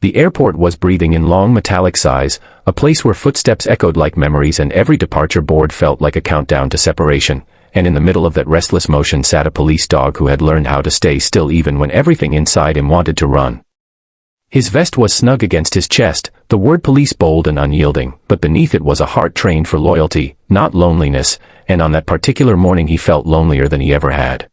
The airport was breathing in long metallic sighs, a place where footsteps echoed like memories and every departure board felt like a countdown to separation, and in the middle of that restless motion sat a police dog who had learned how to stay still even when everything inside him wanted to run. His vest was snug against his chest, the word police bold and unyielding, but beneath it was a heart trained for loyalty, not loneliness, and on that particular morning he felt lonelier than he ever had.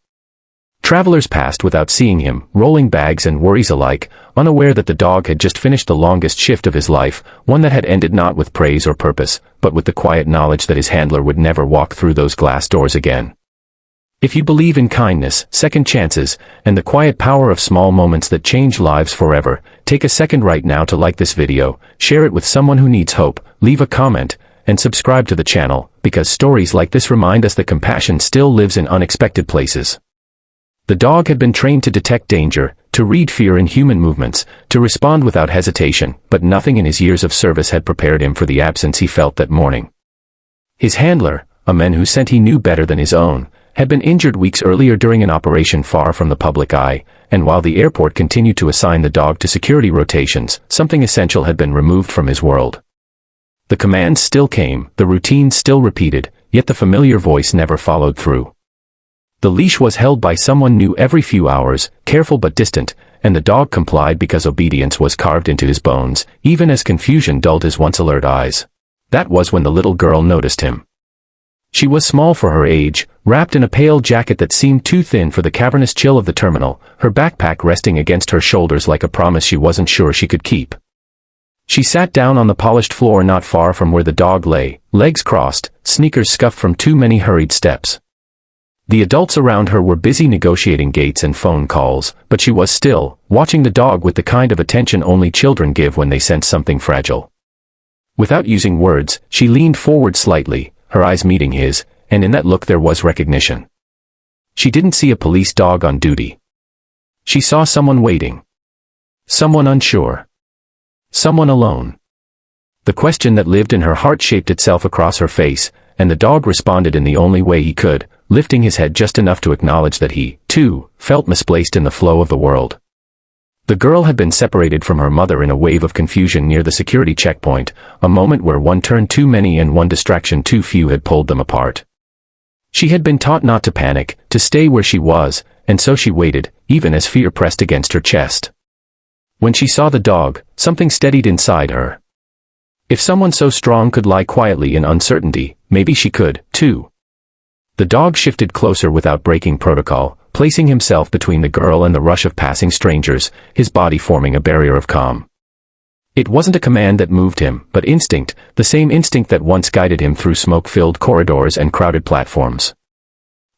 Travelers passed without seeing him, rolling bags and worries alike, unaware that the dog had just finished the longest shift of his life, one that had ended not with praise or purpose, but with the quiet knowledge that his handler would never walk through those glass doors again. If you believe in kindness, second chances, and the quiet power of small moments that change lives forever, take a second right now to like this video, share it with someone who needs hope, leave a comment, and subscribe to the channel, because stories like this remind us that compassion still lives in unexpected places. The dog had been trained to detect danger, to read fear in human movements, to respond without hesitation, but nothing in his years of service had prepared him for the absence he felt that morning. His handler, a man whose scent he knew better than his own, had been injured weeks earlier during an operation far from the public eye, and while the airport continued to assign the dog to security rotations, something essential had been removed from his world. The commands still came, the routines still repeated, yet the familiar voice never followed through. The leash was held by someone new every few hours, careful but distant, and the dog complied because obedience was carved into his bones, even as confusion dulled his once alert eyes. That was when the little girl noticed him. She was small for her age, wrapped in a pale jacket that seemed too thin for the cavernous chill of the terminal, her backpack resting against her shoulders like a promise she wasn't sure she could keep. She sat down on the polished floor not far from where the dog lay, legs crossed, sneakers scuffed from too many hurried steps. The adults around her were busy negotiating gates and phone calls, but she was still, watching the dog with the kind of attention only children give when they sense something fragile. Without using words, she leaned forward slightly, her eyes meeting his, and in that look there was recognition. She didn't see a police dog on duty. She saw someone waiting. Someone unsure. Someone alone. The question that lived in her heart shaped itself across her face, and the dog responded in the only way he could, lifting his head just enough to acknowledge that he, too, felt misplaced in the flow of the world. The girl had been separated from her mother in a wave of confusion near the security checkpoint, a moment where one turn too many and one distraction too few had pulled them apart. She had been taught not to panic, to stay where she was, and so she waited, even as fear pressed against her chest. When she saw the dog, something steadied inside her. If someone so strong could lie quietly in uncertainty, maybe she could, too. The dog shifted closer without breaking protocol, placing himself between the girl and the rush of passing strangers, his body forming a barrier of calm. It wasn't a command that moved him, but instinct, the same instinct that once guided him through smoke-filled corridors and crowded platforms.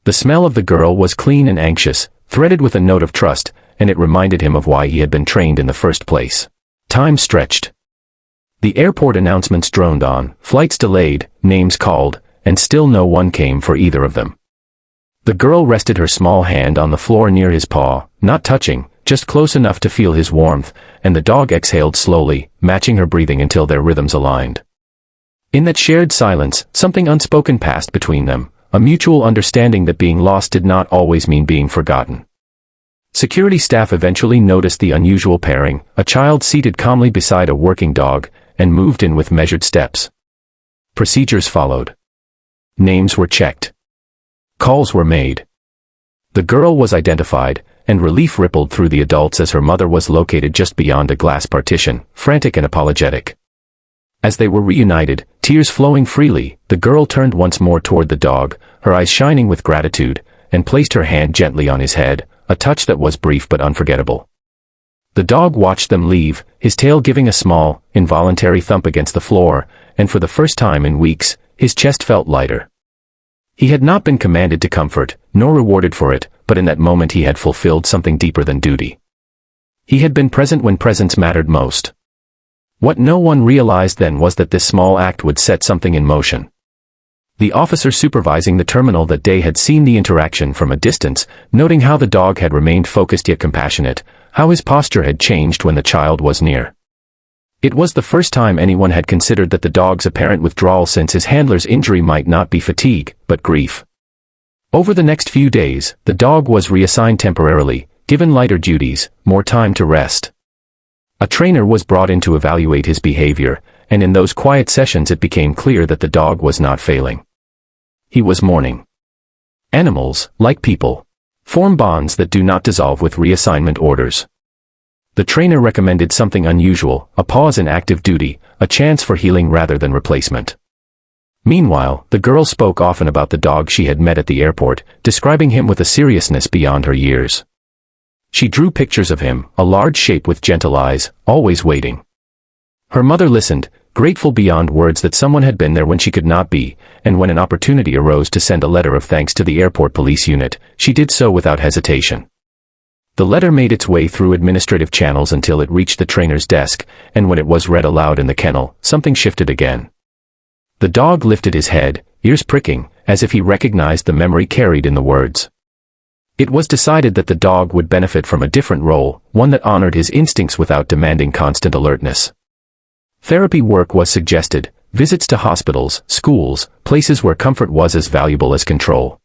The smell of the girl was clean and anxious, threaded with a note of trust, and it reminded him of why he had been trained in the first place. Time stretched. The airport announcements droned on, flights delayed, names called, and still no one came for either of them. The girl rested her small hand on the floor near his paw, not touching, just close enough to feel his warmth, and the dog exhaled slowly, matching her breathing until their rhythms aligned. In that shared silence, something unspoken passed between them, a mutual understanding that being lost did not always mean being forgotten. Security staff eventually noticed the unusual pairing, a child seated calmly beside a working dog, and moved in with measured steps. Procedures followed. Names were checked. Calls were made. The girl was identified, and relief rippled through the adults as her mother was located just beyond a glass partition, frantic and apologetic. As they were reunited, tears flowing freely, the girl turned once more toward the dog, her eyes shining with gratitude, and placed her hand gently on his head, a touch that was brief but unforgettable. The dog watched them leave, his tail giving a small, involuntary thump against the floor, and for the first time in weeks, his chest felt lighter. He had not been commanded to comfort, nor rewarded for it, but in that moment he had fulfilled something deeper than duty. He had been present when presence mattered most. What no one realized then was that this small act would set something in motion. The officer supervising the terminal that day had seen the interaction from a distance, noting how the dog had remained focused yet compassionate, how his posture had changed when the child was near. It was the first time anyone had considered that the dog's apparent withdrawal since his handler's injury might not be fatigue, but grief. Over the next few days, the dog was reassigned temporarily, given lighter duties, more time to rest. A trainer was brought in to evaluate his behavior, and in those quiet sessions it became clear that the dog was not failing. He was mourning. Animals, like people, form bonds that do not dissolve with reassignment orders. The trainer recommended something unusual, a pause in active duty, a chance for healing rather than replacement. Meanwhile, the girl spoke often about the dog she had met at the airport, describing him with a seriousness beyond her years. She drew pictures of him, a large shape with gentle eyes, always waiting. Her mother listened, grateful beyond words that someone had been there when she could not be, and when an opportunity arose to send a letter of thanks to the airport police unit, she did so without hesitation. The letter made its way through administrative channels until it reached the trainer's desk, and when it was read aloud in the kennel, something shifted again. The dog lifted his head, ears pricking, as if he recognized the memory carried in the words. It was decided that the dog would benefit from a different role, one that honored his instincts without demanding constant alertness. Therapy work was suggested, visits to hospitals, schools, places where comfort was as valuable as control.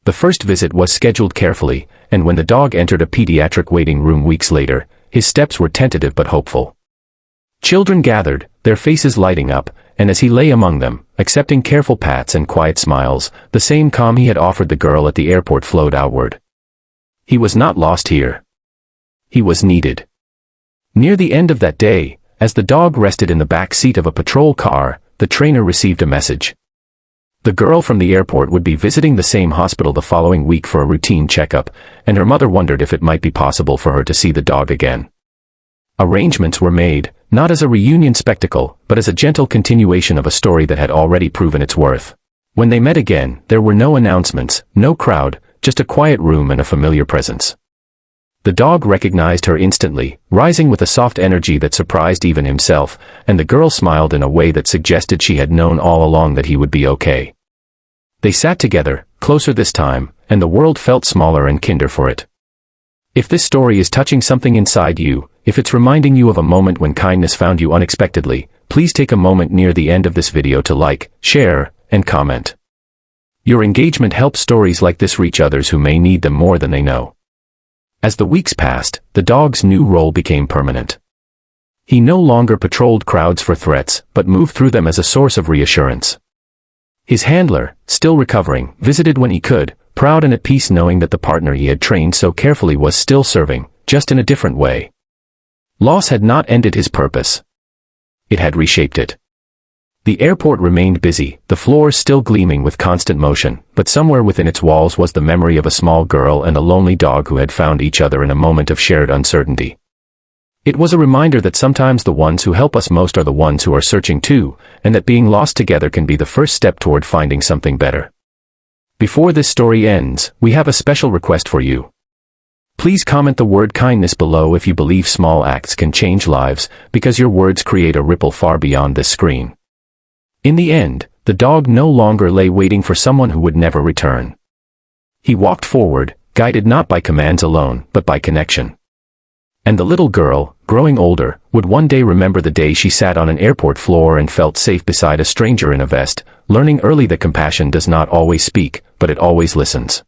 The first visit was scheduled carefully, and when the dog entered a pediatric waiting room weeks later, his steps were tentative but hopeful. Children gathered, their faces lighting up, and as he lay among them, accepting careful pats and quiet smiles, the same calm he had offered the girl at the airport flowed outward. He was not lost here. He was needed. Near the end of that day, as the dog rested in the back seat of a patrol car, the trainer received a message. The girl from the airport would be visiting the same hospital the following week for a routine checkup, and her mother wondered if it might be possible for her to see the dog again. Arrangements were made, not as a reunion spectacle, but as a gentle continuation of a story that had already proven its worth. When they met again, there were no announcements, no crowd, just a quiet room and a familiar presence. The dog recognized her instantly, rising with a soft energy that surprised even himself, and the girl smiled in a way that suggested she had known all along that he would be okay. They sat together, closer this time, and the world felt smaller and kinder for it. If this story is touching something inside you, if it's reminding you of a moment when kindness found you unexpectedly, please take a moment near the end of this video to like, share, and comment. Your engagement helps stories like this reach others who may need them more than they know. As the weeks passed, the dog's new role became permanent. He no longer patrolled crowds for threats, but moved through them as a source of reassurance. His handler, still recovering, visited when he could, proud and at peace knowing that the partner he had trained so carefully was still serving, just in a different way. Loss had not ended his purpose. It had reshaped it. The airport remained busy, the floors still gleaming with constant motion, but somewhere within its walls was the memory of a small girl and a lonely dog who had found each other in a moment of shared uncertainty. It was a reminder that sometimes the ones who help us most are the ones who are searching too, and that being lost together can be the first step toward finding something better. Before this story ends, we have a special request for you. Please comment the word kindness below if you believe small acts can change lives, because your words create a ripple far beyond this screen. In the end, the dog no longer lay waiting for someone who would never return. He walked forward, guided not by commands alone, but by connection. And the little girl, growing older, would one day remember the day she sat on an airport floor and felt safe beside a stranger in a vest, learning early that compassion does not always speak, but it always listens.